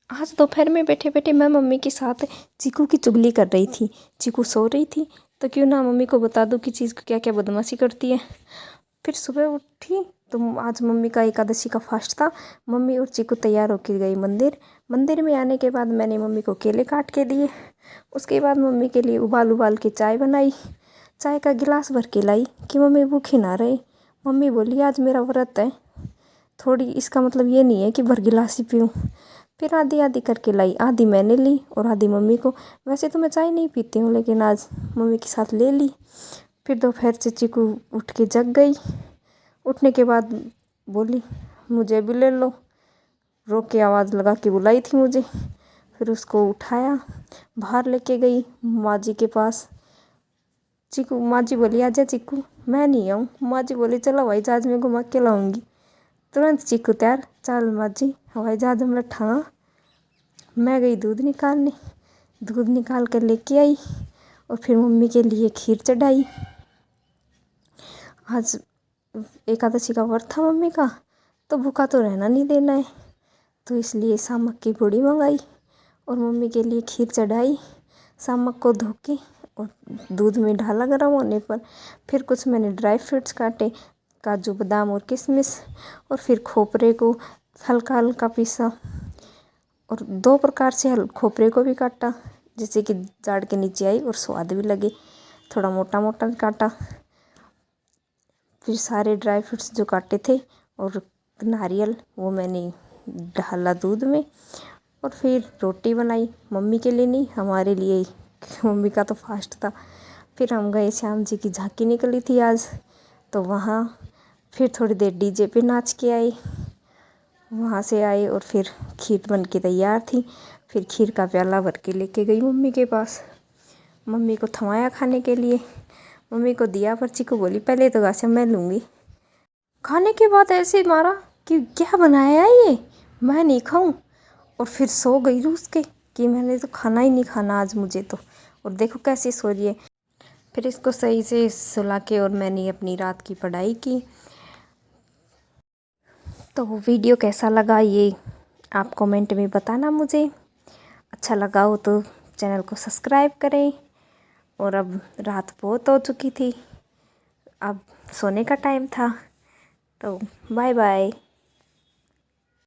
आज दोपहर में बैठे बैठे मैं मम्मी के साथ चीकू की चुगली कर रही थी। चीकू सो रही थी तो क्यों ना मम्मी को बता दूं कि चीज़ क्या क्या बदमाशी करती है। फिर सुबह उठी तो आज मम्मी का एकादशी का फास्ट था। मम्मी और चीकू तैयार होकर गई मंदिर में आने के बाद मैंने मम्मी को केले काट के दिए। उसके बाद मम्मी के लिए उबाल के चाय बनाई। चाय का गिलास भर के लाई कि मम्मी भूखी ना रहे। मम्मी बोली आज मेरा व्रत है, थोड़ी इसका मतलब ये नहीं है कि भर गिलास ही पीऊँ। फिर आधी आधी करके लाई, आधी मैंने ली और आधी मम्मी को। वैसे तो मैं चाय नहीं पीती हूँ लेकिन आज मम्मी के साथ ले ली। फिर दोपहर से चीकू उठ के जग गई। उठने के बाद बोली मुझे भी ले लो, रो के आवाज़ लगा के बुलाई थी मुझे। फिर उसको उठाया, बाहर लेके गई माँ जी के पास। चीकू, माँ जी बोली आजा चीकू। मैं नहीं आऊँ। माँ जी बोली चलो हवाई जहाज़ में घुमा के लाऊंगी। तुरंत चीकू तैयार, चल माँ जी हवाई जहाज़ में बैठा। मैं गई दूध निकालने, दूध निकाल कर लेके आई और फिर मम्मी के लिए खीर चढ़ाई। आज एकादशी का व्रत था मम्मी का, तो भूखा तो रहना नहीं देना है, तो इसलिए सामक की पूड़ी मंगाई और मम्मी के लिए खीर चढ़ाई। सामक को धो के और दूध में डाला गर्म होने पर। फिर कुछ मैंने ड्राई फ्रूट्स काटे, काजू बादाम और किशमिश, और फिर खोपरे को हल्का हल्का पीसा और 2 प्रकार से खोपरे को भी काटा, जिससे कि जाड़ के नीचे आई और स्वाद भी लगे। थोड़ा मोटा मोटा काटा। फिर सारे ड्राई फ्रूट्स जो काटे थे और नारियल वो मैंने डाला दूध में और फिर रोटी बनाई। मम्मी के लिए नहीं, हमारे लिए, मम्मी का तो फास्ट था। फिर हम गए, श्याम जी की झांकी निकली थी आज, तो वहाँ फिर थोड़ी देर डीजे पे नाच के आए। वहाँ से आए और फिर खीर बन के तैयार थी। फिर खीर का प्याला भर के लेके गई मम्मी के पास। मम्मी को थमाया खाने के लिए, मम्मी को दिया पर चीकू बोली पहले तो गाछा मैं लूँगी। खाने के बाद ऐसे मारा कि क्या बनाया है ये, मैं नहीं खाऊं। और फिर सो गई रूस के कि मैंने तो खाना ही नहीं खाना आज मुझे तो। और देखो कैसे सो रही है। फिर इसको सही से सुला के और मैंने अपनी रात की पढ़ाई की। तो वीडियो कैसा लगा ये आप कमेंट में बताना मुझे। अच्छा लगा हो तो चैनल को सब्सक्राइब करें। और अब रात बहुत हो चुकी थी, अब सोने का टाइम था, तो बाय बाय।